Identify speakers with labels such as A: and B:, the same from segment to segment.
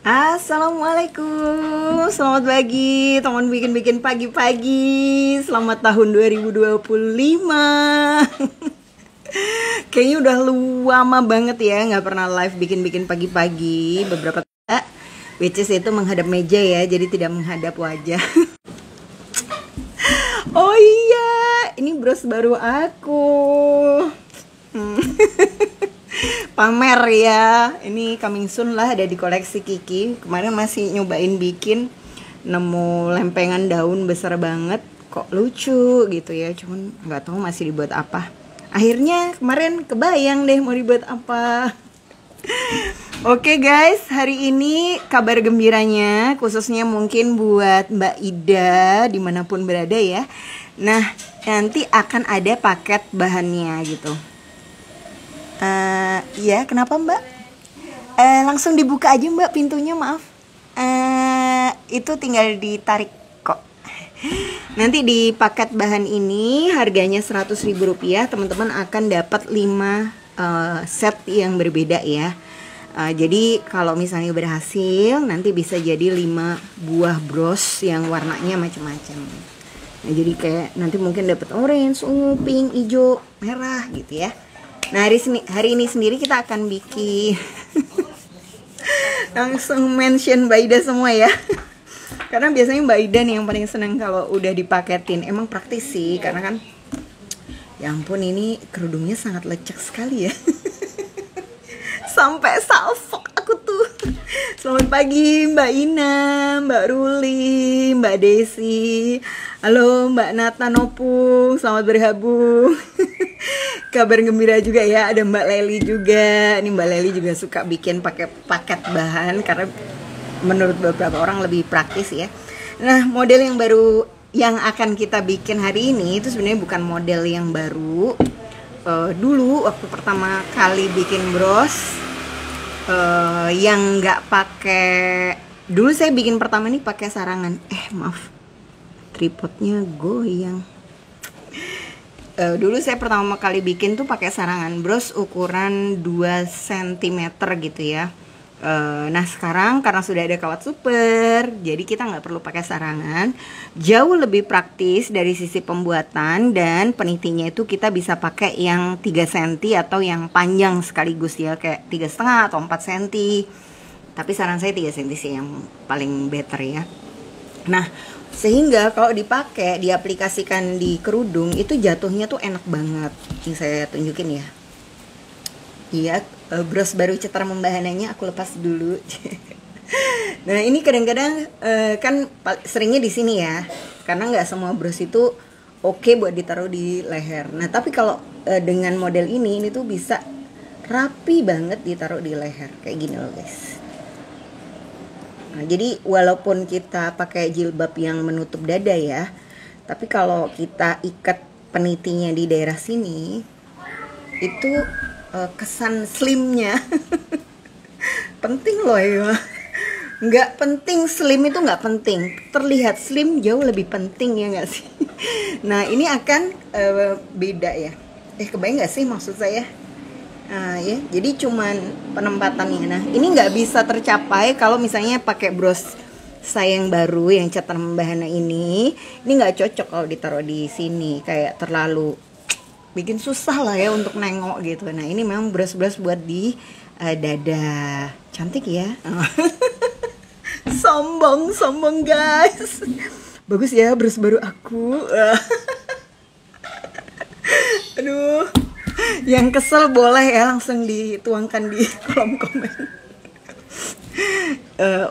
A: Assalamualaikum, selamat pagi teman bikin-bikin pagi-pagi. Selamat tahun 2025. Kayaknya udah lama banget ya nggak pernah live bikin-bikin pagi-pagi. Beberapa which is itu menghadap meja ya, jadi tidak menghadap wajah. Oh iya, ini bros baru aku. Pamer ya, ini coming soon lah, ada di koleksi Kiki. Kemarin masih nyobain bikin, nemu lempengan daun besar banget, kok lucu gitu ya, cuman nggak tahu masih dibuat apa. Akhirnya kemarin kebayang deh mau dibuat apa. Oke guys, hari ini kabar gembiranya khususnya mungkin buat Mbak Ida dimanapun berada ya. Nah, nanti akan ada paket bahannya gitu. Ya, kenapa Mbak? Langsung dibuka aja Mbak pintunya, maaf. Itu tinggal ditarik kok. Nanti di paket bahan ini harganya Rp100.000, teman-teman akan dapat 5 set yang berbeda ya. Jadi kalau misalnya berhasil, nanti bisa jadi 5 buah bros yang warnanya macam-macam. Nah, jadi kayak nanti mungkin dapat orange, ungu, pink, hijau, merah gitu ya. Nah, hari ini sendiri kita akan bikin langsung mention Mbak Ida semua ya. Karena biasanya Mbak Ida nih yang paling senang kalau udah dipaketin. Emang praktis sih, karena kan ya ampun ini kerudungnya sangat lecek sekali ya. Sampai salfok aku tuh. Selamat pagi Mbak Ina, Mbak Ruli, Mbak Desi. Halo Mbak Nata Nopung, selamat bergabung. Kabar gembira juga ya, ada Mbak Leli juga. Ini Mbak Leli juga suka bikin pakai paket bahan karena menurut beberapa orang lebih praktis ya. Nah, model yang baru yang akan kita bikin hari ini itu sebenarnya bukan model yang baru. Dulu waktu pertama kali bikin bros yang nggak pakai, dulu saya bikin pertama nih pakai sarangan. Maaf, tripodnya goyang. Dulu saya pertama kali bikin tuh pakai sarangan bros ukuran 2 cm gitu ya. Nah sekarang karena sudah ada kawat super, jadi kita nggak perlu pakai sarangan. Jauh lebih praktis dari sisi pembuatan, dan penitinya itu kita bisa pakai yang 3 cm atau yang panjang sekaligus ya, kayak 3,5 atau 4 cm. Tapi saran saya 3 cm sih yang paling better ya. Nah, sehingga kalau dipakai, diaplikasikan di kerudung itu jatuhnya tuh enak banget. Ini saya tunjukin ya. Iya, bros baru cetar membahananya, aku lepas dulu. Nah, ini kadang-kadang kan seringnya di sini ya. Karena nggak semua bros itu oke buat ditaruh di leher. Nah, tapi kalau dengan model ini tuh bisa rapi banget ditaruh di leher. Kayak gini loh guys. Nah, jadi walaupun kita pakai jilbab yang menutup dada ya, tapi kalau kita ikat penitinya di daerah sini, itu kesan slimnya penting loh ya. Nggak penting slim itu nggak penting, terlihat slim jauh lebih penting ya nggak sih. Nah ini akan beda ya. Kebayang nggak sih maksud saya? Nah, ya, jadi cuman penempatannya. Nah, ini nggak bisa tercapai kalau misalnya pakai bros saya yang baru yang cetar membahana ini. Ini nggak cocok kalau ditaruh di sini, kayak terlalu bikin susah lah ya untuk nengok gitu. Nah, ini memang bros-bros buat di dada. Cantik ya. Sombong guys. Bagus ya bros baru aku. Aduh. Yang kesel boleh ya langsung dituangkan di kolom komen.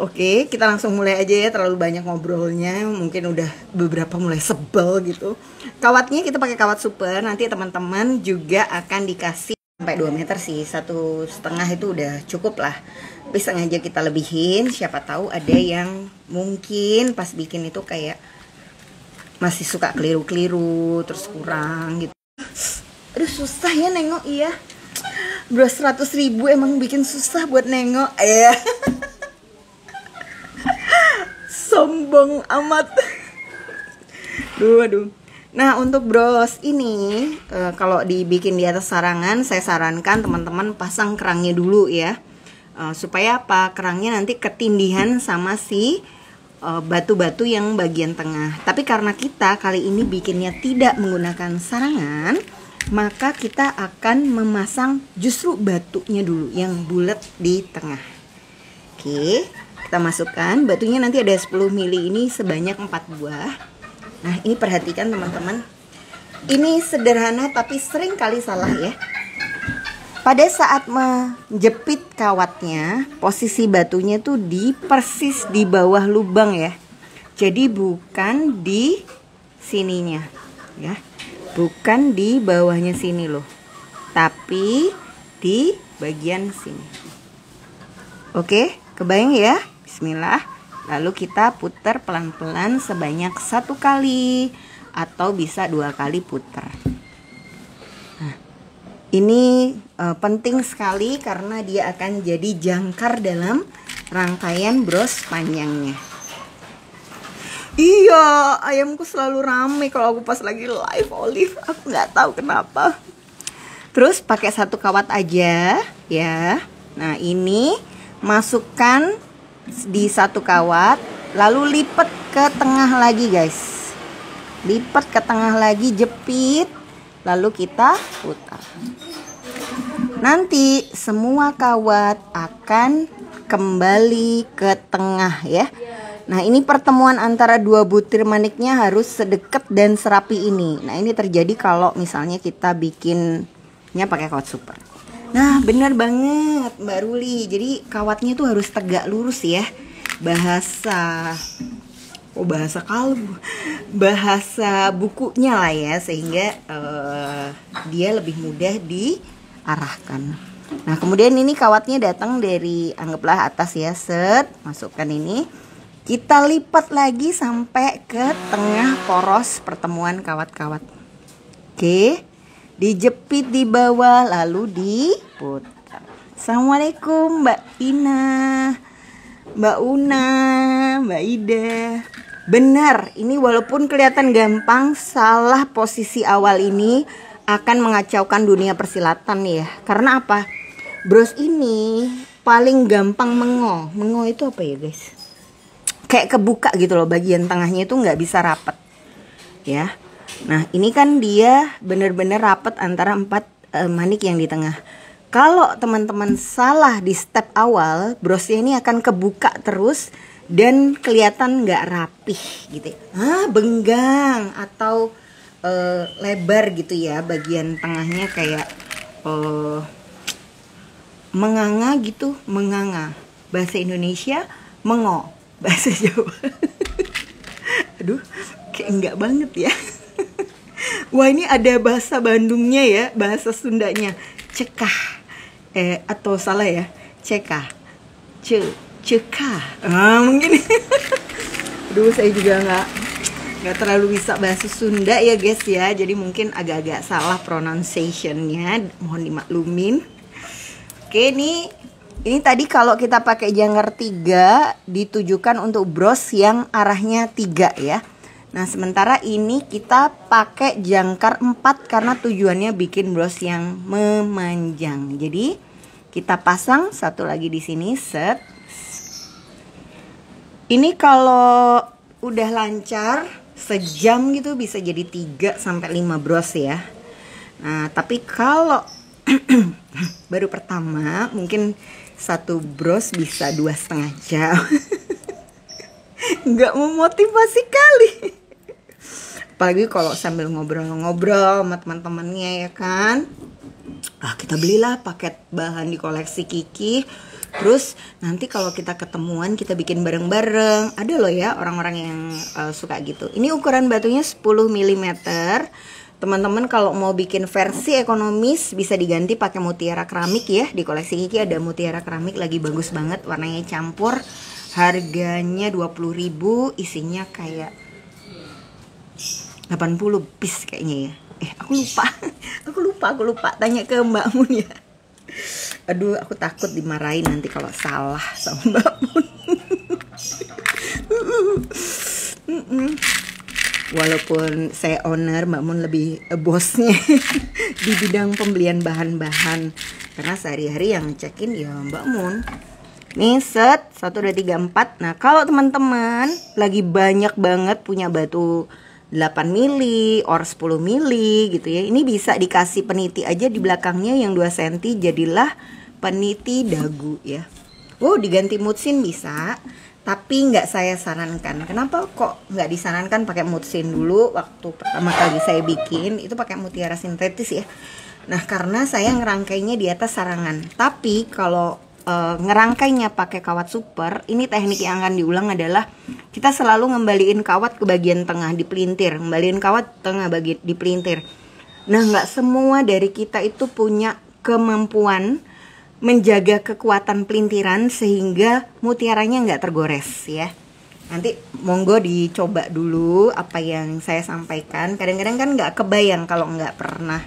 A: Oke, kita langsung mulai aja ya, terlalu banyak ngobrolnya. Mungkin udah beberapa mulai sebel gitu. Kawatnya kita pakai kawat super. Nanti teman-teman juga akan dikasih sampai 2 meter sih. 1,5 itu udah cukup lah. Tapi sengaja kita lebihin. Siapa tahu ada yang mungkin pas bikin itu kayak masih suka keliru-keliru, terus kurang gitu. Aduh susah ya nengok iya. Bros 100.000 emang bikin susah buat nengok ya. Sombong amat. Aduh. Nah untuk bros ini kalau dibikin di atas sarangan, saya sarankan teman-teman pasang kerangnya dulu ya. Supaya apa? Kerangnya nanti ketindihan sama si batu-batu yang bagian tengah. Tapi karena kita kali ini bikinnya tidak menggunakan sarangan, maka kita akan memasang justru batunya dulu yang bulat di tengah. Oke, kita masukkan batunya, nanti ada 10 mili ini sebanyak 4 buah. Nah, ini perhatikan teman-teman. Ini sederhana tapi sering kali salah ya. Pada saat menjepit kawatnya, posisi batunya tuh persis di bawah lubang ya. Jadi bukan di sininya ya. Bukan di bawahnya sini loh. Tapi di bagian sini. Oke, kebayang ya? Bismillah. Lalu kita putar pelan-pelan sebanyak 1 kali atau bisa 2 kali putar. Nah, ini penting sekali karena dia akan jadi jangkar dalam rangkaian bros panjangnya. Iya, ayamku selalu rame kalau aku pas lagi live Olive. Aku nggak tahu kenapa. Terus pakai 1 kawat aja ya. Nah, ini masukkan di 1 kawat, lalu lipat ke tengah lagi guys. Lipat ke tengah lagi, jepit, lalu kita putar. Nanti semua kawat akan kembali ke tengah ya. Nah, ini pertemuan antara 2 butir maniknya harus sedekat dan serapi ini. Nah, ini terjadi kalau misalnya kita bikinnya pakai kawat super. Nah, benar banget Mbak Ruli. Jadi kawatnya tuh harus tegak lurus ya. Bahasa bukunya lah ya, sehingga dia lebih mudah diarahkan. Nah, kemudian ini kawatnya datang dari, anggaplah atas ya, set, masukkan ini. Kita lipat lagi sampai ke tengah poros pertemuan kawat-kawat. Oke, dijepit di bawah lalu diputar. Assalamualaikum Mbak Ina, Mbak Una, Mbak Ida. Benar, ini walaupun kelihatan gampang, salah posisi awal ini akan mengacaukan dunia persilatan ya. Karena apa? Bros ini paling gampang mengo. Mengo itu apa ya guys? Kayak kebuka gitu loh, bagian tengahnya itu nggak bisa rapat ya. Nah, ini kan dia bener-bener rapat antara 4 manik yang di tengah. Kalau teman-teman salah di step awal, brosnya ini akan kebuka terus dan kelihatan nggak rapih gitu. Benggang atau lebar gitu ya, bagian tengahnya kayak menganga gitu, menganga. Bahasa Indonesia mengo. Bahasa Jawa. Aduh, kayak enggak banget ya. Wah, ini ada bahasa Bandungnya ya, bahasa Sundanya. Cekah. Atau salah ya? Cekah. Cekah. Mungkin. Aduh, saya juga nggak terlalu bisa bahasa Sunda ya guys ya. Jadi mungkin agak-agak salah pronunciation-nya. Mohon dimaklumin. Oke, ini tadi kalau kita pakai jangkar 3 ditujukan untuk bros yang arahnya 3 ya. Nah, sementara ini kita pakai jangkar 4 karena tujuannya bikin bros yang memanjang. Jadi kita pasang 1 lagi di sini, set. Ini kalau udah lancar sejam gitu bisa jadi 3 sampai 5 bros ya. Nah, tapi kalau baru pertama mungkin 1 bros bisa 2,5 jam. Nggak memotivasi kali. Apalagi kalau sambil ngobrol-ngobrol sama teman-temannya ya kan. Kita belilah paket bahan di koleksi Kiki. Terus nanti kalau kita ketemuan kita bikin bareng-bareng. Ada loh ya orang-orang yang suka gitu. Ini ukuran batunya 10 mm. Teman-teman kalau mau bikin versi ekonomis bisa diganti pakai mutiara keramik ya. Di koleksi Kiki ada mutiara keramik lagi bagus banget, warnanya campur. Harganya 20.000, isinya kayak 80 piece kayaknya ya. Aku lupa. Tanya ke Mbak Mun ya. Aduh, aku takut dimarahin nanti kalau salah sama Mbak Mun. Walaupun saya owner, Mbak Mun lebih bosnya di bidang pembelian bahan-bahan, karena sehari-hari yang ngecekin ya Mbak Mun. Nih set 1, 2, 3, 4. Nah kalau teman-teman lagi banyak banget punya batu 8 mili or 10 mili gitu ya, ini bisa dikasih peniti aja di belakangnya yang 2 cm, jadilah peniti dagu ya. Diganti mutsin bisa, tapi nggak saya sarankan. Kenapa kok nggak disarankan pakai mutsin dulu? Waktu pertama kali saya bikin itu pakai mutiara sintetis ya. Nah karena saya ngerangkainya di atas sarangan. Tapi kalau ngerangkainya pakai kawat super, ini teknik yang akan diulang adalah kita selalu ngembaliin kawat ke bagian tengah di pelintir, ngembaliin kawat tengah di pelintir. Nah nggak semua dari kita itu punya kemampuan menjaga kekuatan pelintiran sehingga mutiaranya nggak tergores ya. Nanti monggo dicoba dulu apa yang saya sampaikan. Kadang-kadang kan nggak kebayang kalau nggak pernah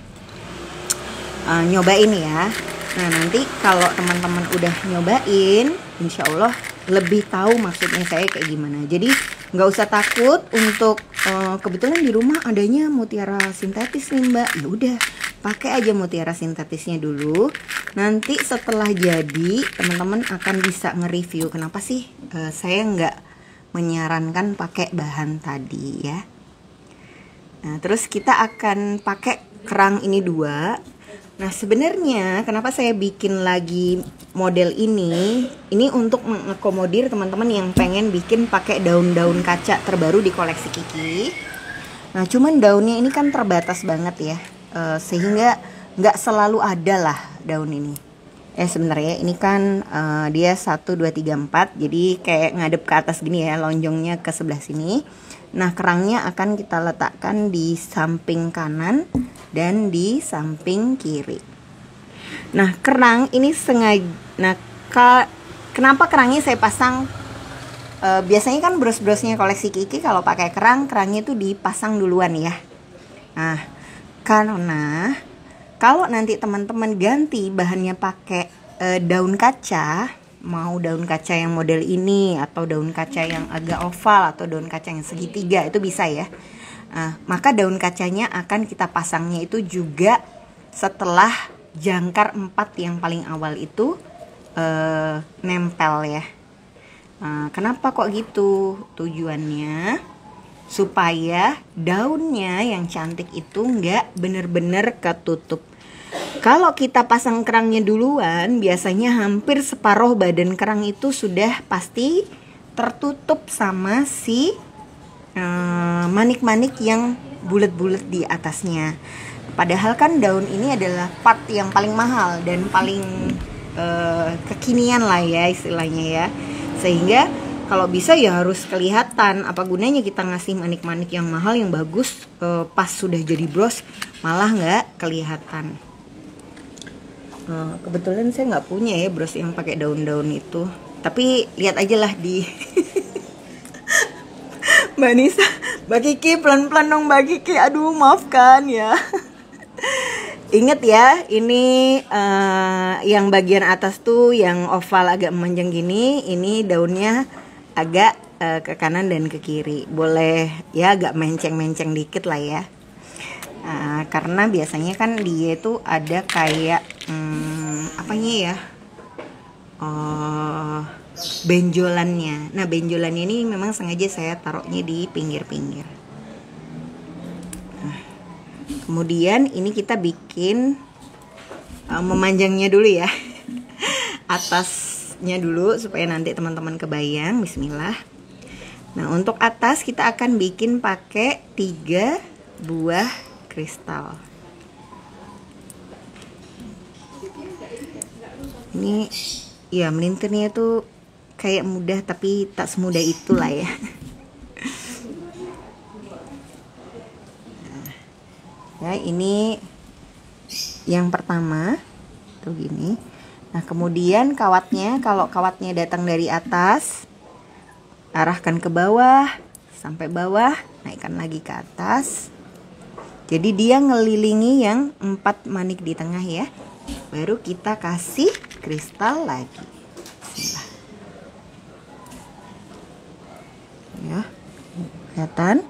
A: nyobain ya. Nah nanti kalau teman-teman udah nyobain, insya Allah lebih tahu maksudnya saya kayak gimana. Jadi nggak usah takut untuk kebetulan di rumah adanya mutiara sintetis nih Mbak. Ya udah pakai aja mutiara sintetisnya dulu. Nanti setelah jadi teman-teman akan bisa nge-review kenapa sih saya nggak menyarankan pakai bahan tadi ya. Nah terus kita akan pakai kerang ini 2. Nah sebenarnya kenapa saya bikin lagi model ini untuk mengakomodir teman-teman yang pengen bikin pakai daun-daun kaca terbaru di koleksi Kiki. Nah cuman daunnya ini kan terbatas banget ya, sehingga nggak selalu ada lah daun ini. Sebenarnya ini kan dia 1, 2, 3, 4, jadi kayak ngadep ke atas gini ya, lonjongnya ke sebelah sini. Nah kerangnya akan kita letakkan di samping kanan dan di samping kiri. Nah kerang ini sengaja, kenapa kerangnya saya pasang? Biasanya kan bros-brosnya koleksi Kiki kalau pakai kerangnya itu dipasang duluan ya. Nah karena kalau nanti teman-teman ganti bahannya pakai daun kaca, mau daun kaca yang model ini atau daun kaca yang agak oval atau daun kaca yang segitiga itu bisa ya. Maka daun kacanya akan kita pasangnya itu juga setelah jangkar 4 yang paling awal itu nempel ya. Kenapa kok gitu? Tujuannya supaya daunnya yang cantik itu nggak bener-bener ketutup. Kalau kita pasang kerangnya duluan, biasanya hampir separuh badan kerang itu sudah pasti tertutup sama si manik-manik yang bulat-bulat di atasnya. Padahal kan daun ini adalah part yang paling mahal dan paling kekinian lah ya istilahnya ya. Sehingga kalau bisa ya harus kelihatan. Apa gunanya kita ngasih manik-manik yang mahal yang bagus, pas sudah jadi bros malah nggak kelihatan. Kebetulan saya nggak punya ya bros yang pakai daun-daun itu. Tapi lihat aja lah di Mbak Nisa, Mbak Kiki pelan-pelan dong Mbak Kiki. Aduh maafkan ya. Ingat ya, ini yang bagian atas tuh yang oval agak memanjang gini, ini daunnya agak ke kanan dan ke kiri. Boleh ya agak menceng-menceng dikit lah ya. Karena biasanya kan dia itu ada kayak apanya ya, benjolannya. Nah benjolannya ini memang sengaja saya taruhnya di pinggir-pinggir. Kemudian ini kita bikin memanjangnya dulu ya. Atasnya dulu supaya nanti teman-teman kebayang. Bismillah. Nah untuk atas kita akan bikin pakai 3 buah kristal. Ini ya melintirnya itu kayak mudah tapi tak semudah itulah ya. Ya ini yang pertama tuh gini. Nah kemudian kawatnya, kalau kawatnya datang dari atas, arahkan ke bawah sampai bawah, naikkan lagi ke atas. Jadi dia ngelilingi yang 4 manik di tengah ya. Baru kita kasih kristal lagi. Bismillah. Ya, kelihatan.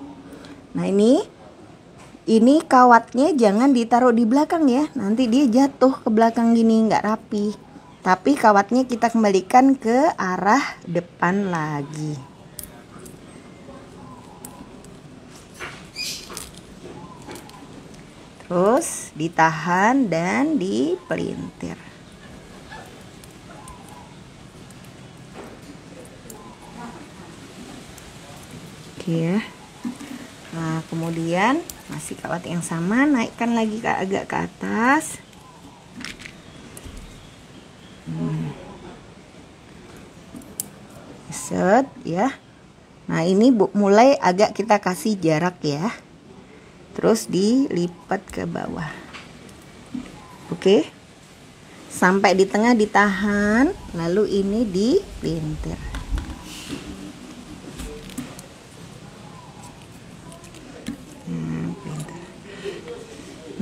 A: Nah ini kawatnya jangan ditaruh di belakang ya, nanti dia jatuh ke belakang gini, nggak rapi. Tapi kawatnya kita kembalikan ke arah depan lagi. Terus ditahan dan dipelintir. Oke ya. Nah kemudian masih kawat yang sama, naikkan lagi agak ke atas. Set ya. Nah ini mulai agak kita kasih jarak ya. Terus dilipat ke bawah. Oke. Sampai di tengah ditahan, lalu ini dipelintir.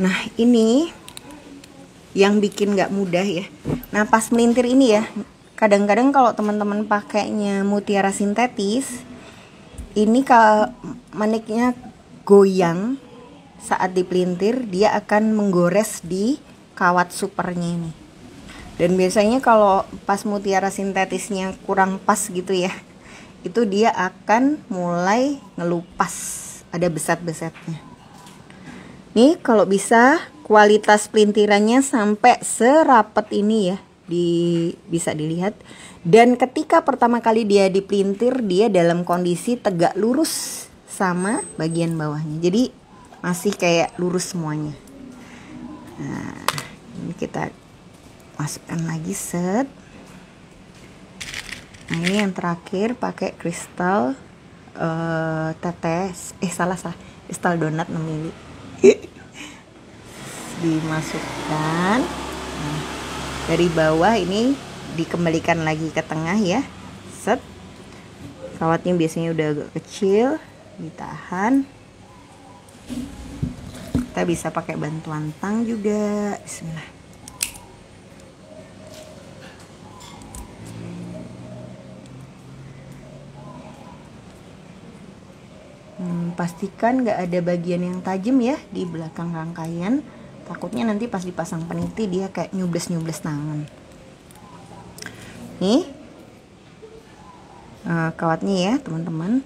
A: Nah ini yang bikin nggak mudah ya. Nah pas melintir ini ya, kadang-kadang kalau teman-teman pakainya mutiara sintetis, ini kalau maniknya goyang saat dipelintir, dia akan menggores di kawat supernya ini. Dan biasanya kalau pas mutiara sintetisnya kurang pas gitu ya, itu dia akan mulai ngelupas, ada besat-besatnya. Nih kalau bisa kualitas pelintirannya sampai serapat ini ya, bisa dilihat. Dan ketika pertama kali dia dipelintir, dia dalam kondisi tegak lurus sama bagian bawahnya. Jadi masih kayak lurus semuanya. Nah ini kita masukkan lagi set. Nah ini yang terakhir pakai kristal tetes, salah kristal donat 6 mili. Dimasukkan. Nah, dari bawah ini dikembalikan lagi ke tengah ya. Set. Kawatnya biasanya udah agak kecil, ditahan. Kita bisa pakai bantuan tang juga. Bismillah. Pastikan nggak ada bagian yang tajam ya di belakang rangkaian. Takutnya nanti pas dipasang peniti dia kayak nyubles-nyubles tangan. Nih kawatnya ya teman-teman.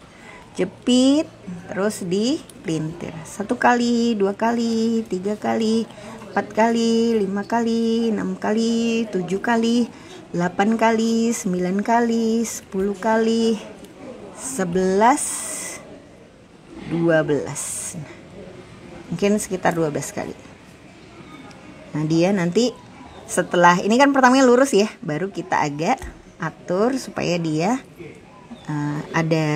A: Jepit terus dipelintir 1 kali, 2 kali, 3 kali, 4 kali, 5 kali, 6 kali, 7 kali, 8 kali, 9 kali, 10 kali, 11, 12. Mungkin sekitar 12 kali. Nah dia nanti setelah ini kan pertamanya lurus ya, baru kita agak atur supaya dia ada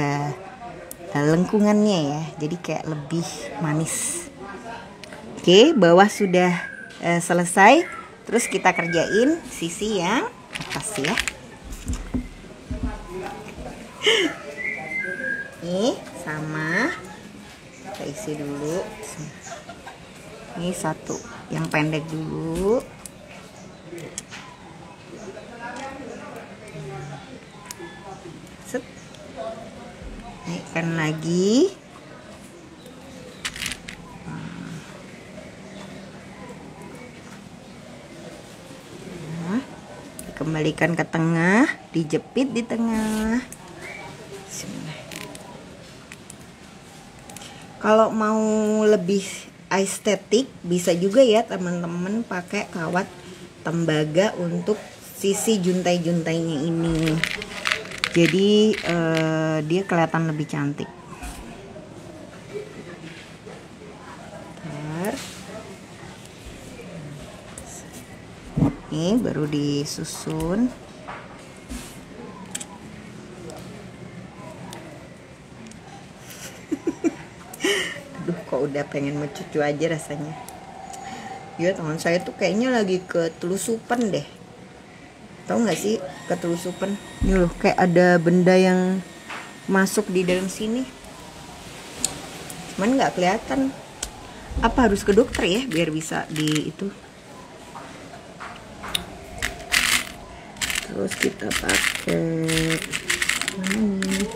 A: lengkungannya ya, jadi kayak lebih manis. Oke, bawah sudah selesai. Terus kita kerjain sisi yang atas ya. Nih sama, kita isi dulu. Ini satu yang pendek dulu. Set. Naikkan lagi. Nah, dikembalikan ke tengah, dijepit di tengah. Kalau mau lebih estetik bisa juga ya teman-teman pakai kawat tembaga untuk sisi juntai-juntainya ini. Jadi dia kelihatan lebih cantik. Ini baru disusun. Aduh, kok udah pengen mencucu aja rasanya. Ya teman saya tuh kayaknya lagi ketelusupan deh. Tahu nggak sih ketelusupan? Ini loh kayak ada benda yang masuk di dalam sini. Cuman nggak kelihatan. Apa harus ke dokter ya biar bisa di itu? Terus kita pakai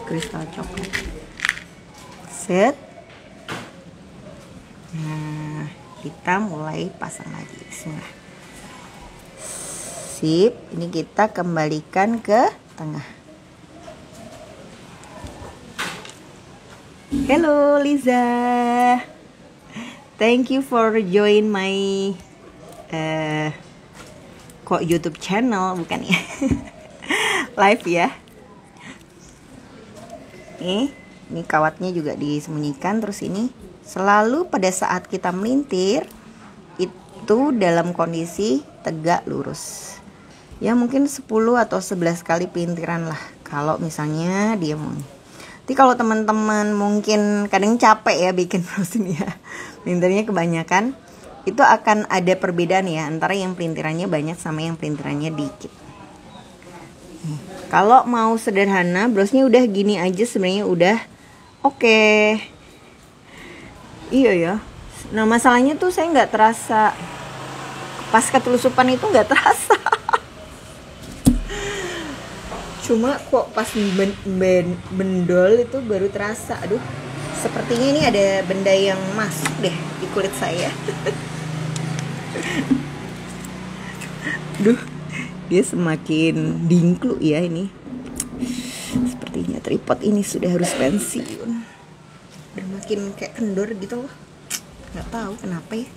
A: kristal coklat. Set. kita mulai pasang lagi. Bismillah. Sip, ini kita kembalikan ke tengah. Hello Liza, thank you for join my kok YouTube channel bukan ya? Live ya. Ini kawatnya juga disembunyikan. Terus ini selalu pada saat kita melintir itu dalam kondisi tegak lurus. Ya mungkin 10 atau 11 kali pelintiran lah kalau misalnya dia mau. Tapi kalau teman-teman mungkin kadang capek ya bikin bros ini ya, pelintirnya kebanyakan, itu akan ada perbedaan ya antara yang pelintirannya banyak sama yang pelintirannya dikit. Kalau mau sederhana, brosnya udah gini aja sebenarnya udah oke. Iya ya. Nah masalahnya tuh saya nggak terasa pas ketelusupan itu nggak terasa. Cuma kok pas bendol itu baru terasa. Aduh, sepertinya ini ada benda yang masuk deh di kulit saya. Duh, dia semakin dingklu ya ini. Sepertinya tripod ini sudah harus pensiun. Udah makin kayak kendor gitu loh. Nggak tahu kenapa ya.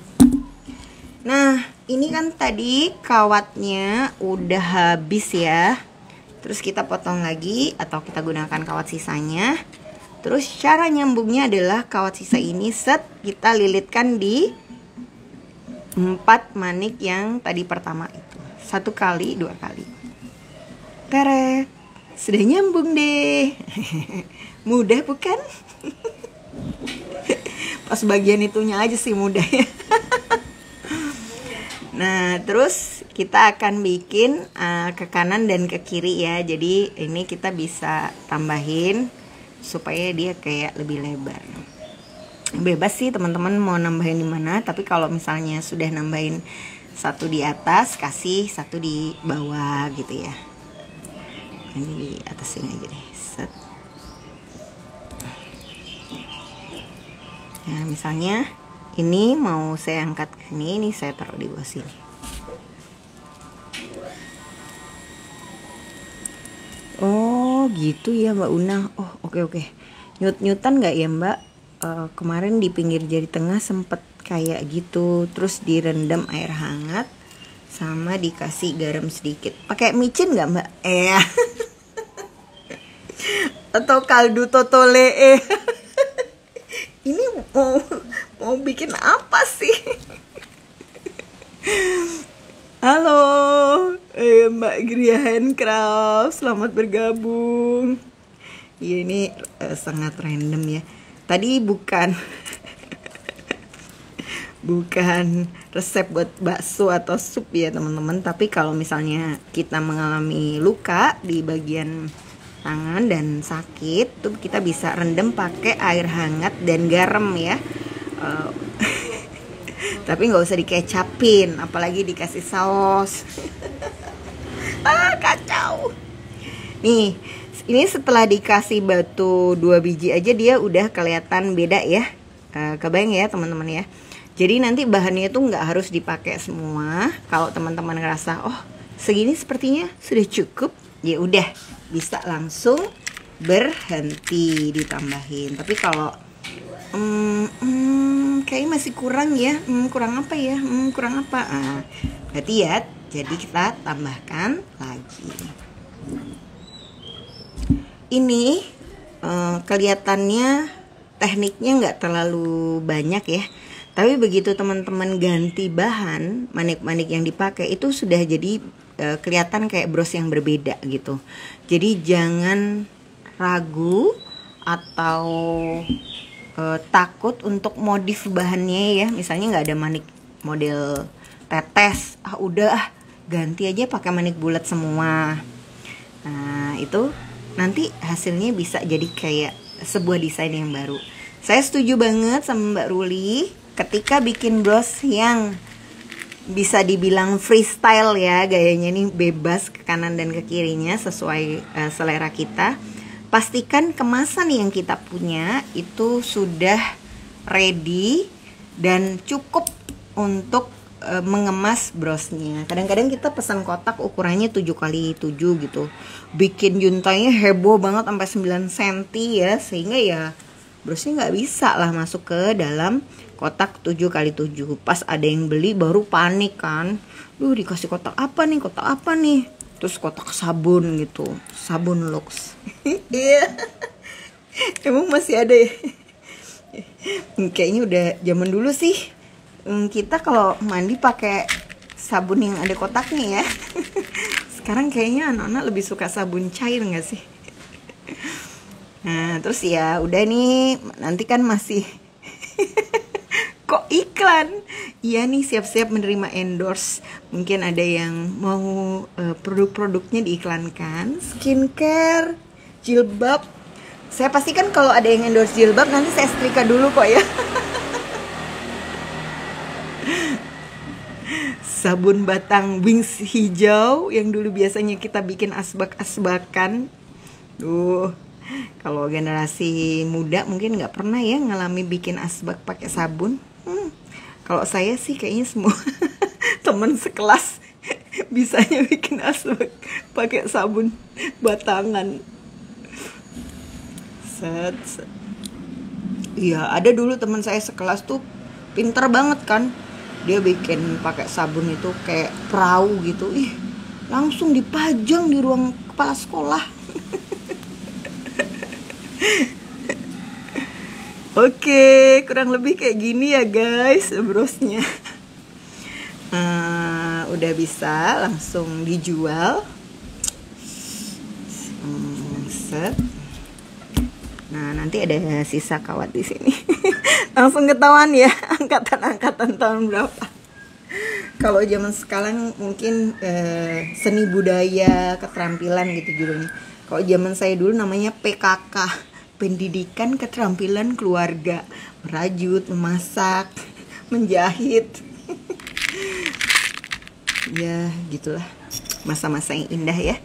A: Nah, ini kan tadi kawatnya udah habis ya. Terus kita potong lagi atau kita gunakan kawat sisanya. Terus cara nyambungnya adalah kawat sisa ini kita lilitkan di 4 manik yang tadi pertama itu. 1 kali, 2 kali. Teret. Sudah nyambung deh. Mudah bukan? Pas bagian itunya aja sih mudah ya. Nah, terus kita akan bikin ke kanan dan ke kiri ya. Jadi ini kita bisa tambahin supaya dia kayak lebih lebar. Bebas sih teman-teman mau nambahin di mana, tapi kalau misalnya sudah nambahin 1 di atas, kasih 1 di bawah gitu ya. Ini di atas ini aja deh. Set. Nah, misalnya ini mau saya angkat ke sini, ini saya taruh di bawah sini. Oh gitu ya Mbak Una. Oh oke. Nyut-nyutan nggak ya Mbak? Kemarin di pinggir jari tengah sempet kayak gitu. Terus direndam air hangat sama dikasih garam sedikit. Pakai micin nggak Mbak? Atau kaldu totole? Ini mau bikin apa sih? Halo, Mbak Gria Handcraft, selamat bergabung. Ya, ini sangat random ya. Tadi bukan resep buat bakso atau sup ya teman-teman. Tapi kalau misalnya kita mengalami luka di bagian tangan dan sakit, tuh kita bisa rendam pakai air hangat dan garam ya. Tapi nggak usah dikecapin, apalagi dikasih saus. Kacau. Nih, ini setelah dikasih batu 2 biji aja dia udah kelihatan beda ya. Kebayang ya teman-teman ya. Jadi nanti bahannya tuh nggak harus dipakai semua. Kalau teman-teman ngerasa oh segini sepertinya sudah cukup, ya udah bisa langsung berhenti ditambahin. Tapi kalau kayaknya masih kurang ya, kurang apa ya, kurang apa, berarti ya jadi kita tambahkan lagi. Ini kelihatannya tekniknya nggak terlalu banyak ya, tapi begitu teman-teman ganti bahan, manik-manik yang dipakai itu sudah jadi kelihatan kayak bros yang berbeda gitu. Jadi jangan ragu atau takut untuk modif bahannya ya. Misalnya nggak ada manik model tetes, udah ganti aja pakai manik bulat semua. Nah itu nanti hasilnya bisa jadi kayak sebuah desain yang baru. Saya setuju banget sama Mbak Ruli ketika bikin bros yang bisa dibilang freestyle ya, gayanya nih bebas ke kanan dan ke kirinya sesuai selera kita. Pastikan kemasan yang kita punya itu sudah ready dan cukup untuk mengemas brosnya. Kadang-kadang kita pesan kotak ukurannya 7x7 gitu. Bikin juntainya heboh banget sampai 9 cm ya, sehingga ya brosnya nggak bisa lah masuk ke dalam kotak 7x7. Pas ada yang beli baru panik kan. Duh, dikasih kotak apa nih? Kotak apa nih? Terus kotak sabun gitu. Sabun Lux. Iya. Emang masih ada ya? Kayaknya udah zaman dulu sih. Kita kalau mandi pakai sabun yang ada kotaknya ya. Sekarang kayaknya anak-anak lebih suka sabun cair nggak sih? Nah, terus ya udah nih, nanti kan masih kok iklan. Iya nih, siap-siap menerima endorse. Mungkin ada yang mau produk-produknya diiklankan. Skincare, jilbab. Saya pastikan kalau ada yang endorse jilbab nanti saya setrika dulu kok ya. Sabun batang wings hijau yang dulu biasanya kita bikin asbak-asbakan. Kalau generasi muda mungkin nggak pernah ya ngalami bikin asbak pakai sabun. Kalau saya sih kayaknya semua teman sekelas bisanya bikin asbak pakai sabun batangan. Iya, ada dulu teman saya sekelas tuh pinter banget kan. Dia bikin pakai sabun itu kayak perahu gitu. Ih, langsung dipajang di ruang kepala sekolah. Oke, kurang lebih kayak gini ya guys brosnya. Udah bisa langsung dijual. Set. Nah, nanti ada sisa kawat di sini. Langsung ketahuan ya angkatan-angkatan tahun berapa. Kalau zaman sekarang mungkin seni budaya keterampilan gitu judulnya. Kalau zaman saya dulu namanya PKK, pendidikan keterampilan keluarga, merajut, memasak, menjahit. Ya gitulah, masa-masa yang indah ya.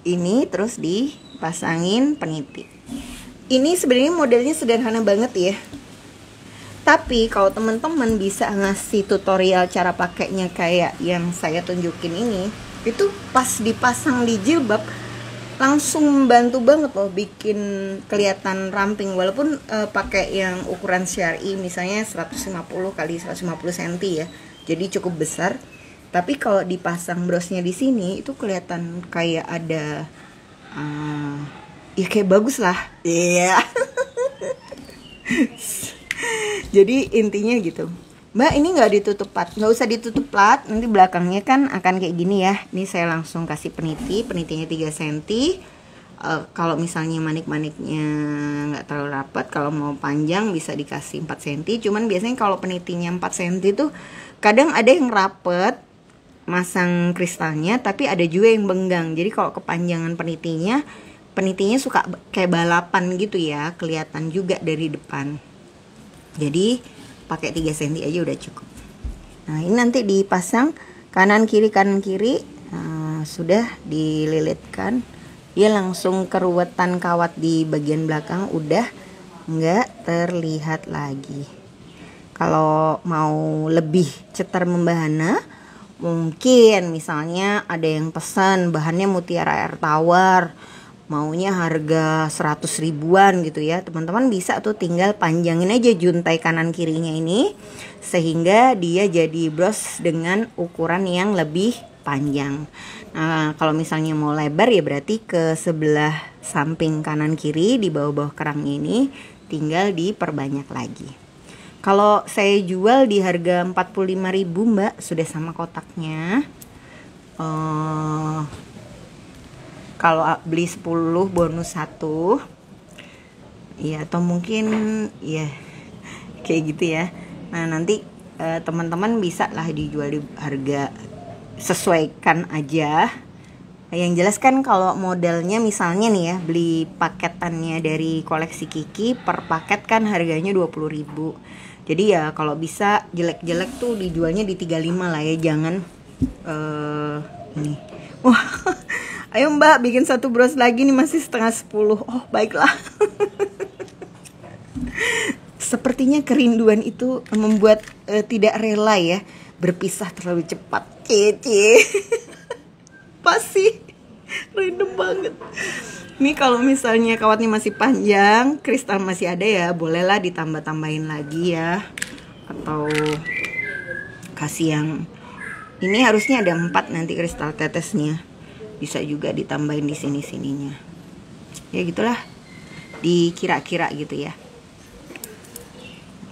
A: Ini terus dipasangin peniti. Ini sebenarnya modelnya sederhana banget ya. Tapi kalau teman-teman bisa ngasih tutorial cara pakainya kayak yang saya tunjukin ini, itu pas dipasang di jilbab langsung membantu banget loh bikin kelihatan ramping. Walaupun pakai yang ukuran syar'i misalnya 150 x 150 cm ya. Jadi cukup besar. Tapi kalau dipasang brosnya di sini itu kelihatan kayak ada ya kayak bagus lah. Iya. Yeah. Jadi intinya gitu. Mbak, ini nggak ditutup plat, nggak usah ditutup plat. Nanti belakangnya kan akan kayak gini ya. Ini saya langsung kasih penitinya 3 cm. Kalau misalnya manik-maniknya nggak terlalu rapat, kalau mau panjang bisa dikasih 4 cm. Cuman biasanya kalau penitinya 4 cm tuh kadang ada yang rapet masang kristalnya, tapi ada juga yang benggang. Jadi kalau kepanjangan penitinya suka kayak balapan gitu ya, kelihatan juga dari depan. Jadi pakai 3 cm aja udah cukup. Nah, ini nanti dipasang kanan kiri. Nah, sudah dililitkan. Dia langsung keruwetan kawat di bagian belakang udah nggak terlihat lagi. Kalau mau lebih cetar membahana, mungkin misalnya ada yang pesan bahannya mutiara air tawar, maunya harga 100 ribuan gitu ya, teman-teman bisa tuh tinggal panjangin aja juntai kanan kirinya ini sehingga dia jadi bros dengan ukuran yang lebih panjang. Nah, kalau misalnya mau lebar ya berarti ke sebelah samping kanan kiri di bawah-bawah kerang ini tinggal diperbanyak lagi. Kalau saya jual di harga 45.000 Mbak, sudah sama kotaknya. Kalau beli 10 bonus 1 ya, atau mungkin ya kayak gitu ya. Nah, nanti teman-teman bisa lah dijual di harga, sesuaikan aja. Yang jelas kan kalau modelnya misalnya nih ya, beli paketannya dari koleksi Kiki, per paket kan harganya 20.000. Jadi ya kalau bisa jelek-jelek tuh dijualnya di 35 lah ya, jangan ini. Wah, ayo Mbak bikin satu bros lagi nih, masih setengah 10. Oh baiklah. Sepertinya kerinduan itu membuat tidak rela ya berpisah terlalu cepat. Cie. Pasti random banget. Ini kalau misalnya kawatnya masih panjang, kristal masih ada ya, bolehlah ditambah-tambahin lagi ya. Atau kasih yang ini harusnya ada 4 nanti kristal tetesnya. Bisa juga ditambahin di sini-sininya. Ya gitulah. Dikira-kira gitu ya.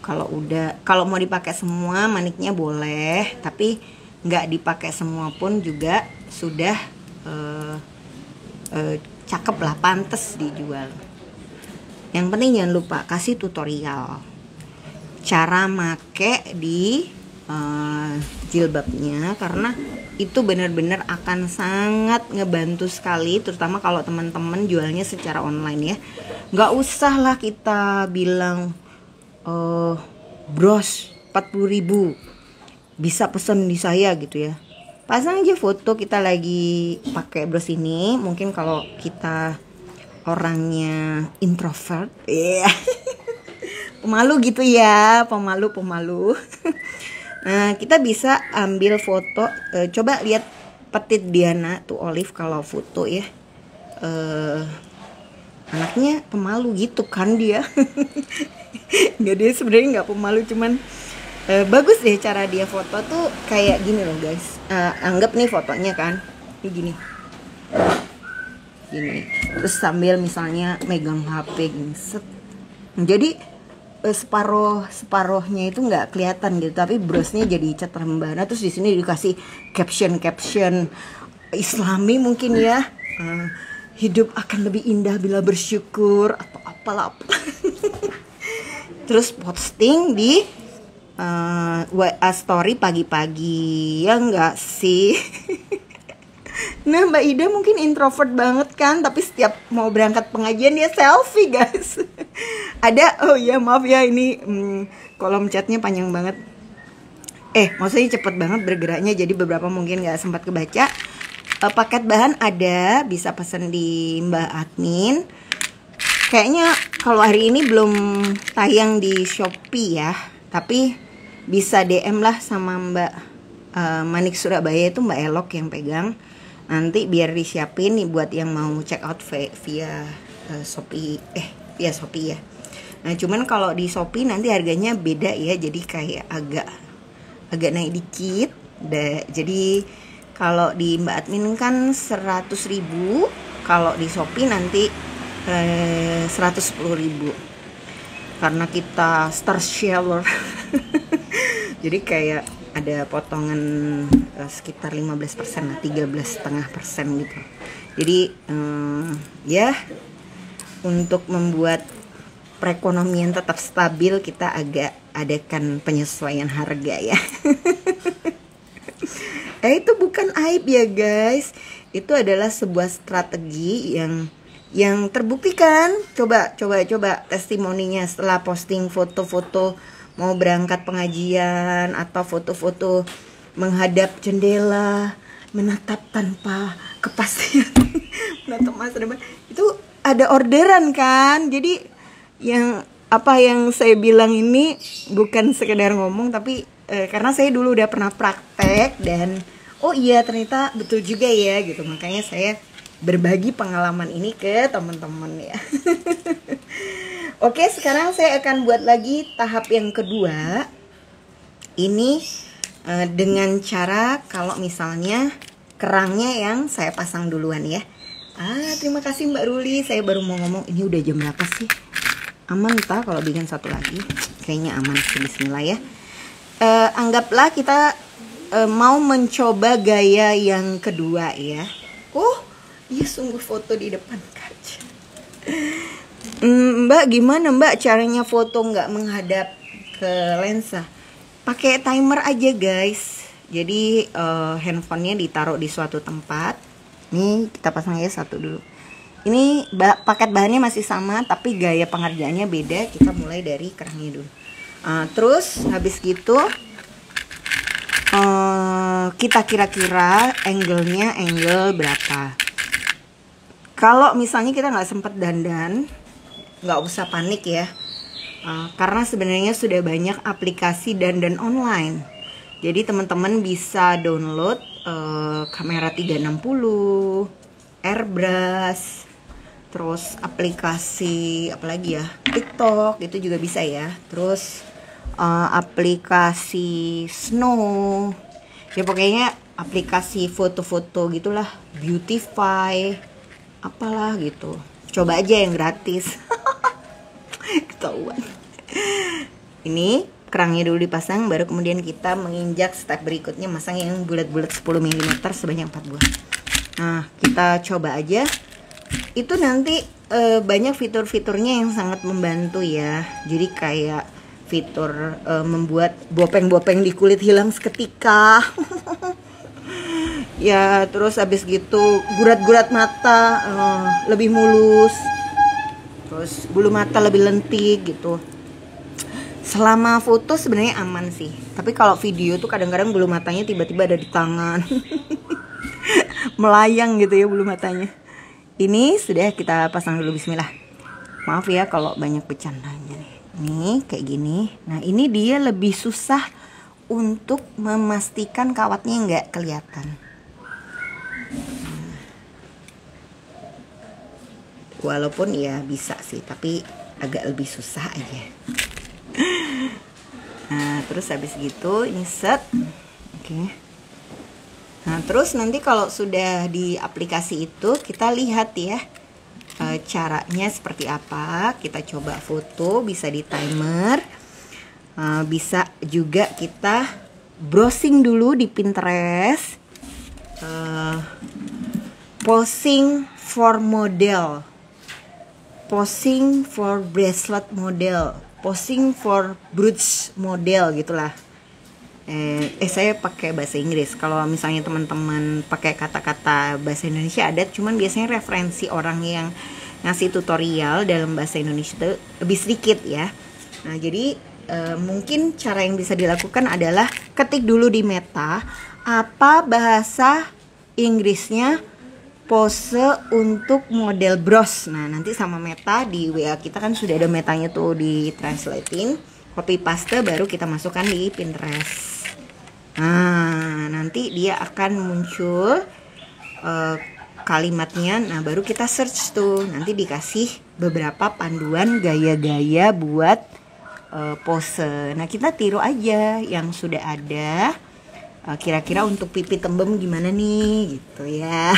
A: Kalau mau dipakai semua maniknya boleh, tapi nggak dipakai semua pun juga sudah cakep lah, pantes dijual. Yang penting jangan lupa kasih tutorial cara make di jilbabnya, karena itu benar-benar akan sangat ngebantu sekali, terutama kalau teman-teman jualnya secara online ya. Nggak usah lah kita bilang bros 40.000 bisa pesen di saya gitu ya. Pasang aja foto kita lagi pakai bros ini. Mungkin kalau kita orangnya introvert ya, pemalu gitu ya, pemalu. Nah, kita bisa ambil foto. Coba lihat Petit Diana tuh Olive kalau foto ya. Anaknya pemalu gitu kan dia. Nggak, dia sebenarnya nggak pemalu, cuman bagus deh cara dia foto tuh kayak gini loh guys. Anggap nih fotonya kan, ini gini. Terus sambil misalnya megang HP gini, set. Jadi separohnya itu nggak kelihatan gitu, tapi brosnya jadi cat rembana. Terus di sini dikasih caption Islami mungkin ya. Hidup akan lebih indah bila bersyukur atau apalah. Terus posting di WA story pagi-pagi, ya enggak sih? Nah, Mbak Ida mungkin introvert banget kan, tapi setiap mau berangkat pengajian dia selfie guys. Ada, oh ya maaf ya ini kolom chatnya panjang banget. Maksudnya cepet banget bergeraknya, jadi beberapa mungkin nggak sempat kebaca. Paket bahan ada, bisa pesan di Mbak Admin. Kayaknya kalau hari ini belum tayang di Shopee ya, tapi bisa DM lah sama Mbak Manik Surabaya, itu Mbak Elok yang pegang. Nanti biar disiapin nih buat yang mau check out via Shopee, via Shopee ya. Nah, cuman kalau di Shopee nanti harganya beda ya, jadi kayak agak naik dikit. Jadi kalau di Mbak Admin kan 100.000, kalau di Shopee nanti 110.000 karena kita star seller. Jadi kayak ada potongan sekitar 15% lah, 13,5% gitu. Jadi ya untuk membuat perekonomian tetap stabil, kita agak adakan penyesuaian harga ya. Itu bukan aib ya guys, itu adalah sebuah strategi yang terbuktikan. Coba testimoninya setelah posting foto-foto mau berangkat pengajian atau foto-foto menghadap jendela, menatap tanpa kepastian, menatap masa depan. Itu ada orderan kan. Jadi yang saya bilang ini bukan sekedar ngomong, tapi karena saya dulu udah pernah praktek dan oh iya ternyata betul juga ya gitu. Makanya saya berbagi pengalaman ini ke teman-teman ya. Oke, sekarang saya akan buat lagi tahap yang kedua. Ini dengan cara kalau misalnya kerangnya yang saya pasang duluan ya. Terima kasih Mbak Ruli. Saya baru mau ngomong, ini udah jam berapa sih? Aman tak kalau bikin satu lagi? Kayaknya aman sih, bismillah ya. Anggaplah kita mau mencoba gaya yang kedua ya. Iya sungguh foto di depan kaca. Mbak, gimana Mbak caranya foto nggak menghadap ke lensa? Pakai timer aja guys. Jadi handphonenya ditaruh di suatu tempat. Nih kita pasang ya satu dulu. Ini paket bahannya masih sama, tapi gaya pengerjaannya beda. Kita mulai dari kerangnya dulu. Terus habis gitu kita kira-kira angle berapa. Kalau misalnya kita nggak sempet dandan, nggak usah panik ya. Karena sebenarnya sudah banyak aplikasi dandan online. Jadi teman-teman bisa download kamera 360, airbrush, terus aplikasi apalagi ya, TikTok itu juga bisa ya. Terus aplikasi Snow, ya pokoknya aplikasi foto-foto gitulah, Beautify, apalah gitu. Coba aja yang gratis. Ketahuan. Ini kerangnya dulu dipasang, baru kemudian kita menginjak step berikutnya, masang yang bulat-bulat 10 mm sebanyak 4 buah. Nah, kita coba aja. Itu nanti banyak fitur-fiturnya yang sangat membantu ya. Jadi kayak fitur membuat bopeng-bopeng di kulit hilang seketika. Ya, terus habis gitu gurat-gurat mata lebih mulus. Terus bulu mata lebih lentik gitu. Selama foto sebenarnya aman sih. Tapi kalau video tuh kadang-kadang bulu matanya tiba-tiba ada di tangan. Melayang gitu ya bulu matanya. Ini sudah kita pasang dulu, bismillah. Maaf ya kalau banyak bercandanya nih. Nih kayak gini. Nah, ini dia lebih susah untuk memastikan kawatnya nggak kelihatan. Walaupun ya bisa sih, tapi agak lebih susah aja. Nah, terus habis gitu ini set. Oke. Nah, terus nanti kalau sudah di aplikasi itu kita lihat ya caranya seperti apa. Kita coba foto, bisa di timer, bisa juga kita browsing dulu di Pinterest, posing for model, posing for bracelet model, posing for brooch model gitulah. Saya pakai bahasa Inggris. Kalau misalnya teman-teman pakai kata-kata bahasa Indonesia ada, cuman biasanya referensi orang yang ngasih tutorial dalam bahasa Indonesia itu lebih sedikit ya. Nah, jadi mungkin cara yang bisa dilakukan adalah ketik dulu di Meta apa bahasa Inggrisnya pose untuk model bros. Nah, nanti sama Meta di WA kita kan sudah ada metanya tuh, di translating, copy paste, baru kita masukkan di Pinterest. Nah, nanti dia akan muncul kalimatnya. Nah, baru kita search tuh. Nanti dikasih beberapa panduan gaya-gaya buat pose. Nah, kita tiru aja yang sudah ada. Kira-kira untuk pipi tembem gimana nih gitu ya.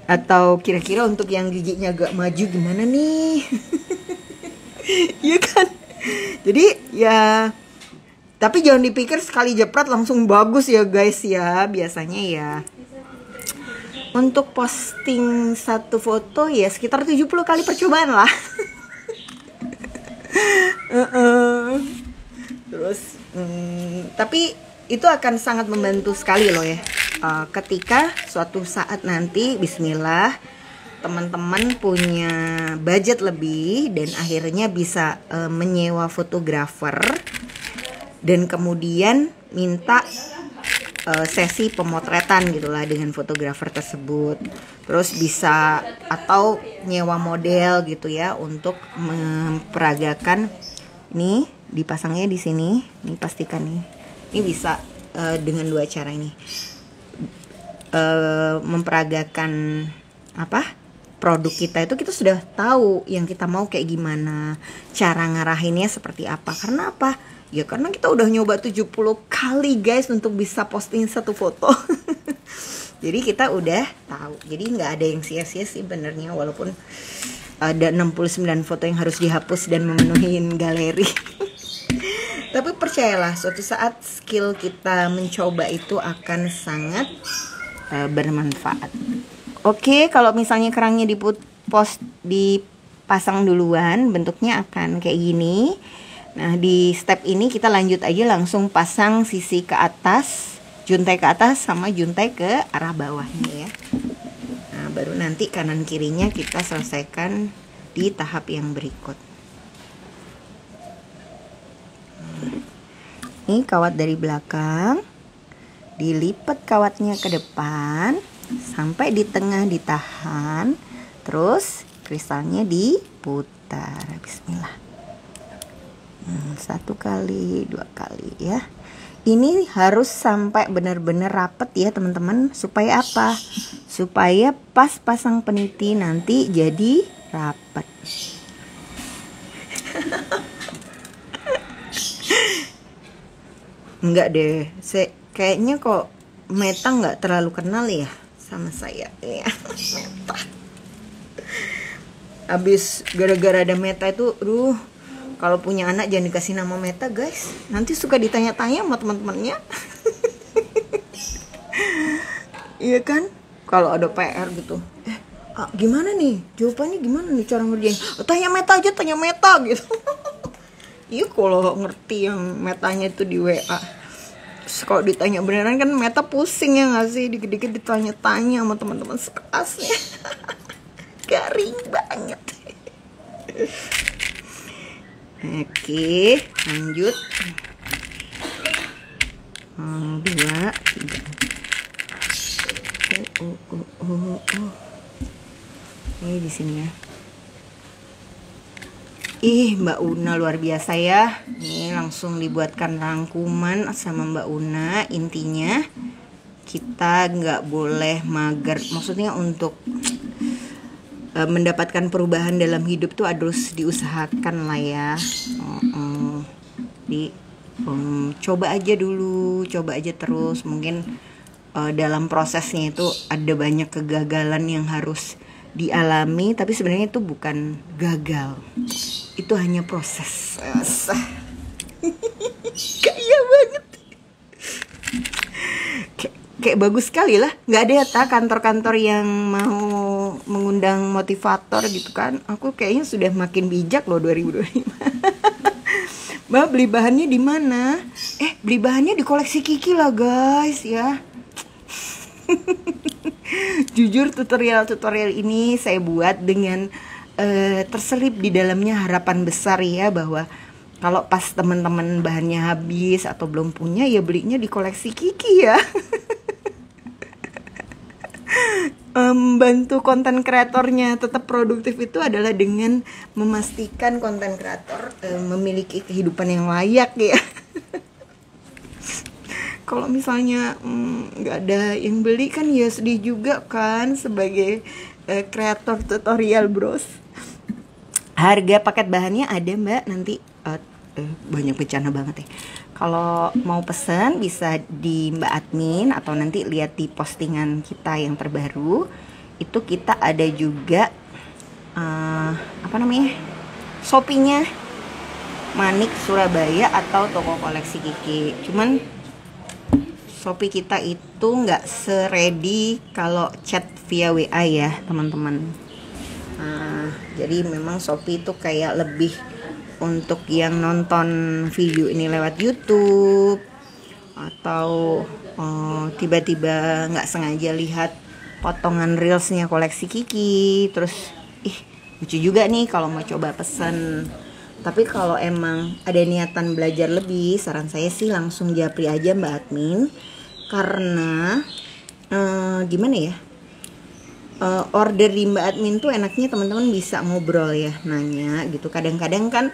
A: Atau kira-kira untuk yang giginya agak maju gimana nih. Iya kan? Jadi ya, tapi jangan dipikir sekali jepret langsung bagus ya guys ya. Biasanya ya untuk posting satu foto ya sekitar 70 kali percobaan lah. Terus tapi itu akan sangat membantu sekali loh ya. Ketika suatu saat nanti bismillah teman-teman punya budget lebih dan akhirnya bisa menyewa fotografer dan kemudian minta sesi pemotretan gitulah dengan fotografer tersebut. Terus bisa atau nyewa model gitu ya untuk memperagakan. Ini dipasangnya di sini. Ini pastikan nih. Ini bisa dengan dua cara ini. Memperagakan apa? Produk kita itu kita sudah tahu yang kita mau kayak gimana, cara ngarahinnya seperti apa. Karena apa? Ya karena kita udah nyoba 70 kali guys untuk bisa posting satu foto. Jadi kita udah tahu. Jadi nggak ada yang sia-sia sih benernya, walaupun ada 69 foto yang harus dihapus dan memenuhi galeri. Tapi percayalah, suatu saat skill kita mencoba itu akan sangat bermanfaat. Oke, kalau misalnya kerangnya dipasang duluan, bentuknya akan kayak gini. Nah, di step ini kita lanjut aja langsung pasang sisi ke atas, juntai ke atas sama juntai ke arah bawahnya ya. Nah, baru nanti kanan kirinya kita selesaikan di tahap yang berikut. Ini kawat dari belakang, dilipat kawatnya ke depan sampai di tengah ditahan, terus kristalnya diputar. Bismillah. 1 kali, 2 kali ya. Ini harus sampai benar-benar rapet ya teman-teman. Supaya apa? Supaya pas pasang peniti nanti jadi rapet. Enggak deh, kayaknya kok Meta nggak terlalu kenal ya sama saya ya. Meta. Abis gara-gara ada Meta itu, kalau punya anak jangan dikasih nama Meta guys. Nanti suka ditanya-tanya sama teman-temannya. Iya kan? Kalau ada PR gitu, gimana nih? Jawabannya gimana nih cara ngerjain? Tanya Meta aja, tanya Meta gitu. Iya kalau ngerti yang Metanya itu di WA. Terus kalau ditanya beneran kan Meta pusing ya nggak sih? Dikit-dikit ditanya-tanya sama teman-teman sekelasnya. Garing banget. Oke, lanjut. 2, 3. Ini di sini ya. Mbak Una luar biasa ya. Ini langsung dibuatkan rangkuman sama Mbak Una. Intinya kita nggak boleh mager. Maksudnya untuk mendapatkan perubahan dalam hidup tuh harus diusahakan lah ya. Coba aja dulu, coba aja terus. Mungkin dalam prosesnya itu ada banyak kegagalan yang harus dialami, tapi sebenarnya itu bukan gagal, itu hanya proses. Kaya banget, kayak bagus sekali lah. Nggak ada ya kantor-kantor yang mau mengundang motivator gitu kan. Aku kayaknya sudah makin bijak loh 2025. Mbak beli bahannya di mana? Beli bahannya di koleksi Kiki lah guys ya. Jujur tutorial ini saya buat dengan terselip di dalamnya harapan besar ya, bahwa kalau pas teman-teman bahannya habis atau belum punya ya belinya di koleksi Kiki ya. Membantu konten kreatornya tetap produktif itu adalah dengan memastikan konten kreator memiliki kehidupan yang layak ya. Kalau misalnya nggak ada yang beli kan ya sedih juga kan sebagai kreator tutorial bros. Harga paket bahannya ada mbak, nanti banyak bencana banget ya. Kalau mau pesan bisa di Mbak Admin atau nanti lihat di postingan kita yang terbaru. Itu kita ada juga Shopee-nya Manik Surabaya atau toko koleksi Kiki. Cuman Shopee kita itu nggak se-ready kalau chat via WA ya teman-teman. Jadi memang Shopee itu kayak lebih untuk yang nonton video ini lewat YouTube atau tiba-tiba nggak sengaja lihat potongan reelsnya koleksi Kiki, terus lucu juga nih kalau mau coba pesen. Tapi kalau emang ada niatan belajar lebih, saran saya sih langsung japri aja Mbak Admin. Karena gimana ya, order di Mbak Admin tuh enaknya teman-teman bisa ngobrol ya, nanya gitu. Kadang-kadang kan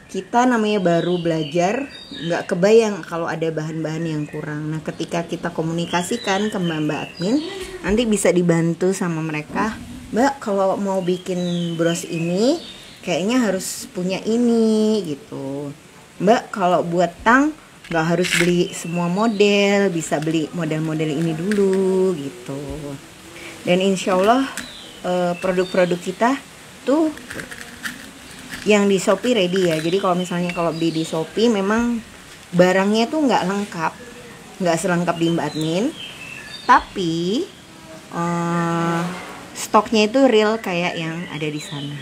A: kita namanya baru belajar, nggak kebayang kalau ada bahan-bahan yang kurang. Nah ketika kita komunikasikan ke Mbak Admin, nanti bisa dibantu sama mereka. Mbak kalau mau bikin bros ini kayaknya harus punya ini gitu. Mbak kalau buat tang nggak harus beli semua model, bisa beli model-model ini dulu gitu. Dan insya Allah produk-produk kita tuh yang di Shopee ready ya. Jadi kalau misalnya kalau beli di Shopee memang barangnya tuh nggak lengkap, nggak selengkap di Mbak Admin, tapi stoknya itu real kayak yang ada di sana.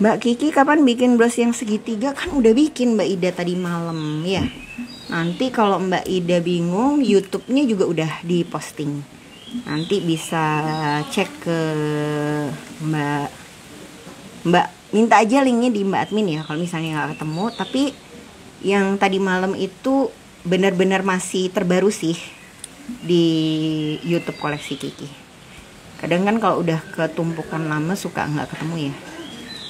A: Mbak Kiki kapan bikin bros yang segitiga? Kan udah bikin Mbak Ida tadi malam ya. Nanti kalau Mbak Ida bingung, YouTube-nya juga udah diposting. Nanti bisa cek ke Mbak minta aja linknya di Mbak Admin ya kalau misalnya nggak ketemu. Tapi yang tadi malam itu benar-benar masih terbaru sih di YouTube koleksi Kiki. Kadang kan kalau udah ketumpukan lama suka nggak ketemu ya.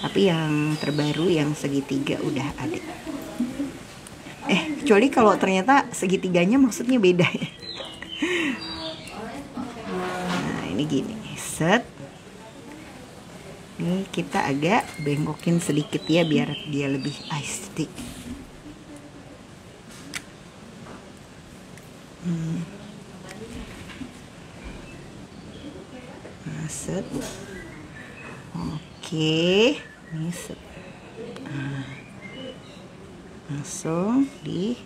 A: Tapi yang terbaru yang segitiga udah ada. Kecuali kalau ternyata segitiganya maksudnya beda ya. Nah ini gini, set. Ini kita agak bengkokin sedikit ya biar dia lebih estetik. Nah, set. Oke, ini set. Nah, langsung di.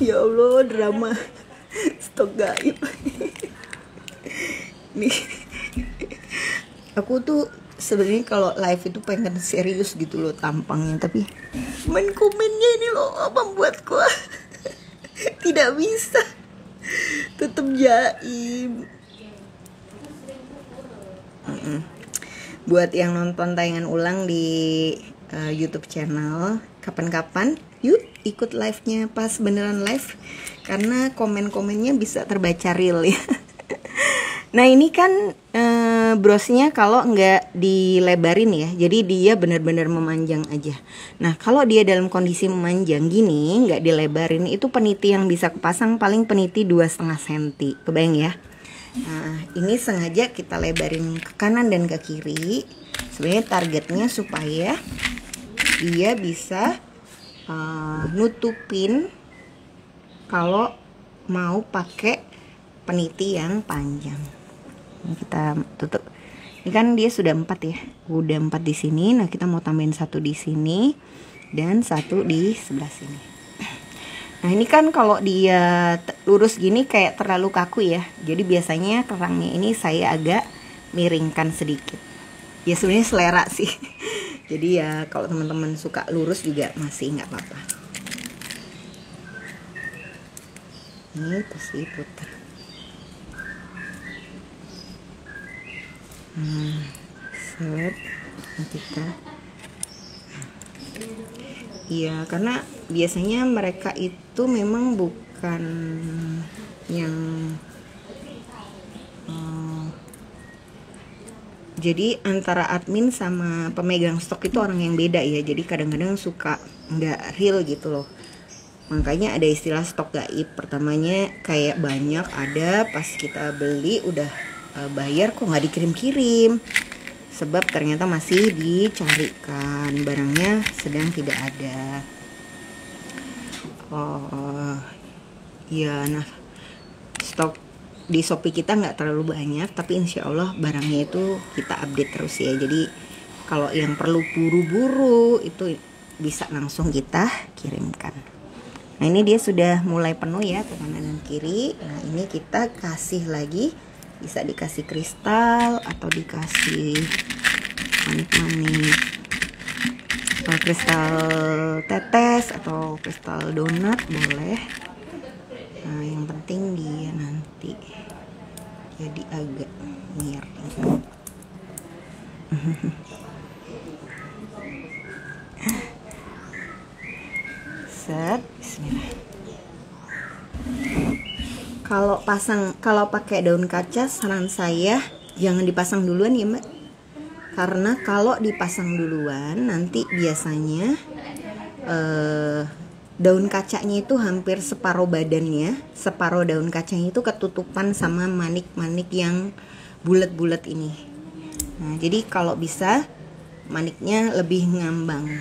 A: Ya Allah, drama stok gaib. Nih, aku tuh sebenarnya kalau live itu pengen serius gitu loh tampangnya, tapi komennya ini loh membuatku tidak bisa, tetap jaim. Buat yang nonton tayangan ulang di YouTube channel, kapan-kapan yuk ikut live-nya pas beneran live, karena komen-komennya bisa terbaca real ya. Nah ini kan brosnya kalau nggak dilebarin ya, jadi dia benar-benar memanjang aja. Nah kalau dia dalam kondisi memanjang gini, nggak dilebarin, itu peniti yang bisa kepasang paling peniti 2,5 cm, kebayang ya. Nah ini sengaja kita lebarin ke kanan dan ke kiri, sebenarnya targetnya supaya dia bisa nutupin kalau mau pakai peniti yang panjang. Ini kita tutup. Ini kan dia sudah 4 ya, udah 4 di sini. Nah kita mau tambahin 1 di sini dan 1 di sebelah sini. Nah ini kan kalau dia lurus gini kayak terlalu kaku ya. Jadi biasanya kerangnya ini saya agak miringkan sedikit. Ya sebenarnya selera sih. Jadi ya kalau teman-teman suka lurus juga masih nggak apa-apa. Ini terus diputar. Set. Kita. Iya, karena biasanya mereka itu memang bukan yang jadi antara admin sama pemegang stok itu orang yang beda ya. Jadi kadang-kadang suka nggak real gitu loh. Makanya ada istilah stok gaib. Pertamanya kayak banyak ada, pas kita beli udah bayar kok nggak dikirim-kirim. Sebab ternyata masih dicarikan, barangnya sedang tidak ada. Oh iya, nah stok di Shopee kita nggak terlalu banyak, tapi insya Allah barangnya itu kita update terus ya. Jadi kalau yang perlu buru-buru itu bisa langsung kita kirimkan. Nah ini dia sudah mulai penuh ya ke kanan dan kiri. Nah ini kita kasih lagi, bisa dikasih kristal atau dikasih manik-manik, kristal tetes atau kristal donat boleh. Nah yang penting dia nanti jadi agak miring. Set, bismillah. Kalau pakai daun kaca, saran saya jangan dipasang duluan ya Mbak. Karena kalau dipasang duluan nanti biasanya daun kacanya itu hampir separuh badannya, separuh daun kacanya itu ketutupan sama manik-manik yang bulat-bulat ini. Nah, jadi kalau bisa maniknya lebih ngambang.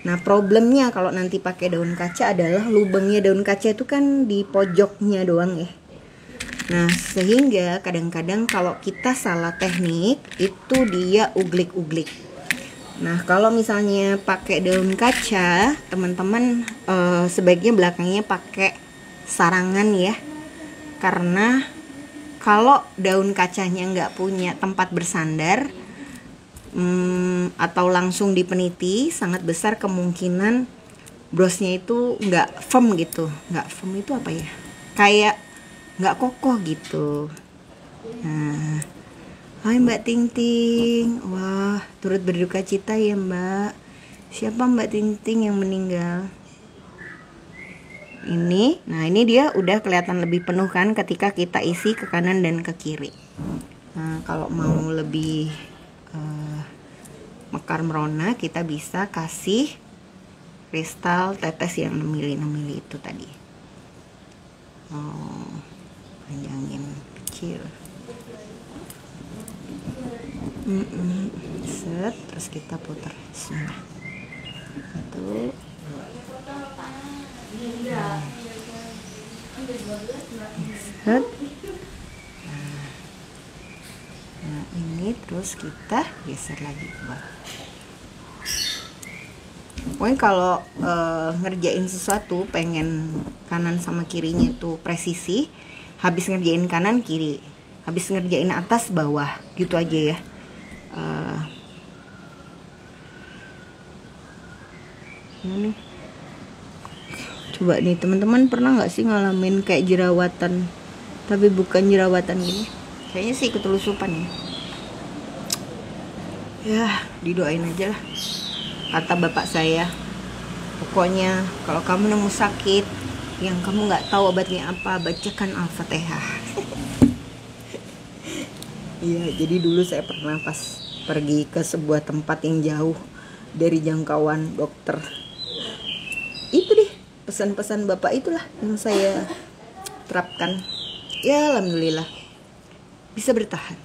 A: Nah, problemnya kalau nanti pakai daun kaca adalah lubangnya daun kaca itu kan di pojoknya doang ya. Nah, sehingga kadang-kadang kalau kita salah teknik itu dia uglik-uglik. Nah kalau misalnya pakai daun kaca, teman-teman sebaiknya belakangnya pakai sarangan ya. Karena kalau daun kacanya nggak punya tempat bersandar atau langsung dipeniti, sangat besar kemungkinan brosnya itu nggak firm gitu. Nggak firm itu apa ya? Kayak nggak kokoh gitu. Nah, hai Mbak Ting Ting. Wah, turut berduka cita ya Mbak. Siapa Mbak Ting Ting yang meninggal? Ini, nah ini dia udah kelihatan lebih penuh kan ketika kita isi ke kanan dan ke kiri. Nah, kalau mau lebih mekar merona, kita bisa kasih kristal tetes yang 6 mili itu tadi. Oh, panjangin kecil. Set, terus kita putar. Bismillah. Satu. Set. Nah, ini terus kita geser lagi ke bawah. Pokoknya kalau ngerjain sesuatu pengen kanan sama kirinya itu presisi, habis ngerjain kanan kiri, habis ngerjain atas bawah, gitu aja ya. Ini coba nih teman-teman, pernah nggak sih ngalamin kayak jerawatan tapi bukan jerawatan gini? Kayaknya sih ketelusupan ya. Ya didoain aja lah. Kata bapak saya, pokoknya kalau kamu nemu sakit yang kamu nggak tahu obatnya apa, bacakan Al-Fatihah. Iya, jadi dulu saya pernah pas pergi ke sebuah tempat yang jauh dari jangkauan dokter, itu deh pesan-pesan bapak itulah yang saya terapkan. Ya alhamdulillah bisa bertahan.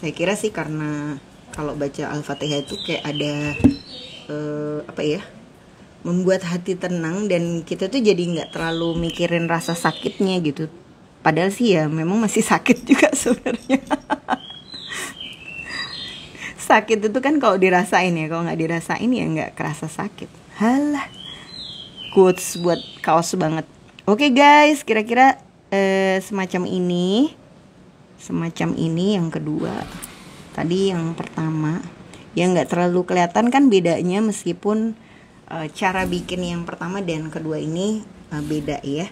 A: Saya kira sih karena kalau baca Al-Fatihah itu kayak ada apa ya, membuat hati tenang dan kita tuh jadi nggak terlalu mikirin rasa sakitnya gitu. Padahal sih ya memang masih sakit juga sebenarnya. Sakit itu kan kalau dirasain ya, kalau nggak dirasain ya nggak kerasa sakit. Halah, quotes buat kaos banget. Oke guys, kira-kira semacam ini yang kedua. Tadi yang pertama yang nggak terlalu kelihatan kan bedanya, meskipun cara bikin yang pertama dan kedua ini beda ya.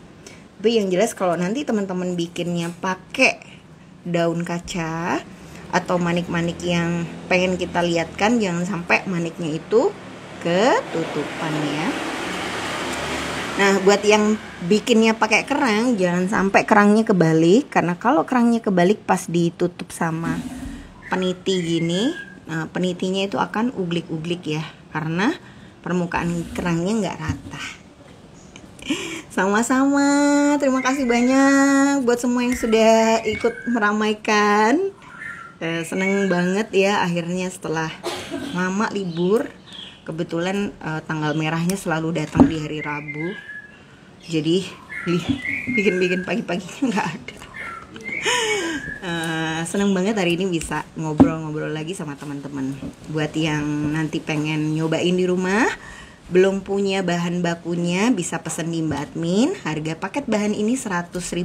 A: Tapi yang jelas kalau nanti teman-teman bikinnya pakai daun kaca atau manik-manik yang pengen kita lihatkan, jangan sampai maniknya itu ketutupan ya. Nah, buat yang bikinnya pakai kerang, jangan sampai kerangnya kebalik, karena kalau kerangnya kebalik pas ditutup sama peniti gini, nah penitinya itu akan uglik-uglik ya, karena permukaan kerangnya nggak rata. Sama-sama, terima kasih banyak buat semua yang sudah ikut meramaikan. Seneng banget ya, akhirnya setelah lama libur, kebetulan tanggal merahnya selalu datang di hari Rabu, jadi bikin pagi-paginya nggak ada. Seneng banget hari ini bisa ngobrol-ngobrol lagi sama teman-teman. Buat yang nanti pengen nyobain di rumah, belum punya bahan bakunya, bisa pesen di Mbak Admin. Harga paket bahan ini Rp100.000,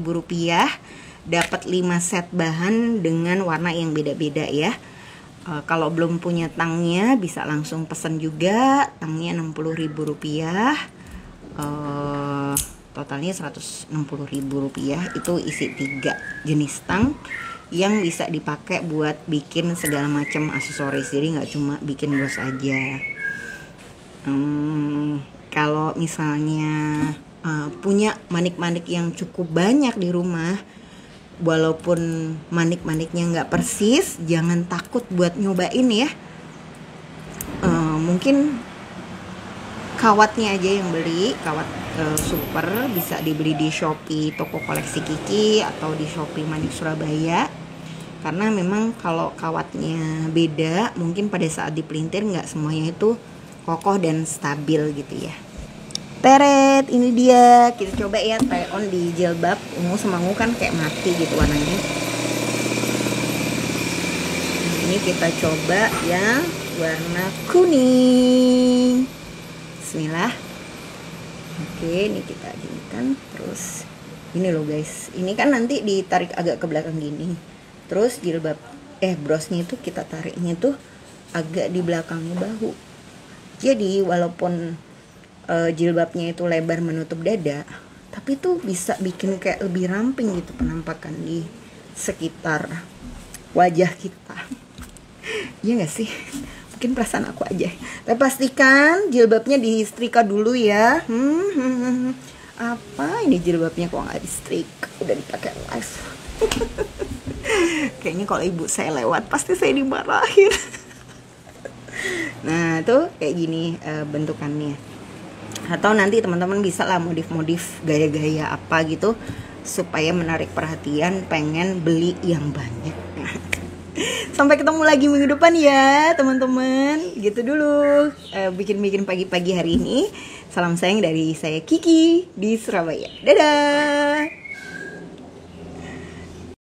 A: dapat 5 set bahan dengan warna yang beda-beda ya. Kalau belum punya tangnya bisa langsung pesen juga, tangnya Rp60.000. Totalnya Rp160.000. Itu isi 3 jenis tang yang bisa dipakai buat bikin segala macam aksesoris. Jadi nggak cuma bikin bros aja. Kalau misalnya punya manik-manik yang cukup banyak di rumah, walaupun manik-maniknya nggak persis, jangan takut buat nyobain ya. Mungkin kawatnya aja yang beli, kawat super bisa dibeli di Shopee toko koleksi Kiki atau di Shopee Manik Surabaya. Karena memang kalau kawatnya beda, mungkin pada saat dipelintir nggak semuanya itu kokoh dan stabil gitu ya. Teret, ini dia, kita coba ya try on di jilbab. Ungu sama ungu kan kayak mati gitu warnanya. Ini kita coba yang warna kuning. Bismillah. Oke, ini kita ginikan. Terus ini loh guys, ini kan nanti ditarik agak ke belakang gini. Terus jilbab brosnya itu kita tariknya tuh agak di belakangnya bahu. Jadi walaupun jilbabnya itu lebar menutup dada, tapi tuh bisa bikin kayak lebih ramping gitu penampakan di sekitar wajah kita. Iya gak sih? Mungkin perasaan aku aja. Tapi pastikan jilbabnya disetrika dulu ya. Apa ini jilbabnya kok nggak disetrika? Udah dipakai live. Kayaknya kayaknya kalau ibu saya lewat pasti saya dimarahin. Nah tuh kayak gini bentukannya. Atau nanti teman-teman bisa lah modif-modif gaya-gaya apa gitu supaya menarik perhatian, pengen beli yang banyak. Sampai ketemu lagi minggu depan ya teman-teman. Gitu dulu bikin-bikin pagi-pagi hari ini. Salam sayang dari saya Kiki di Surabaya. Dadah.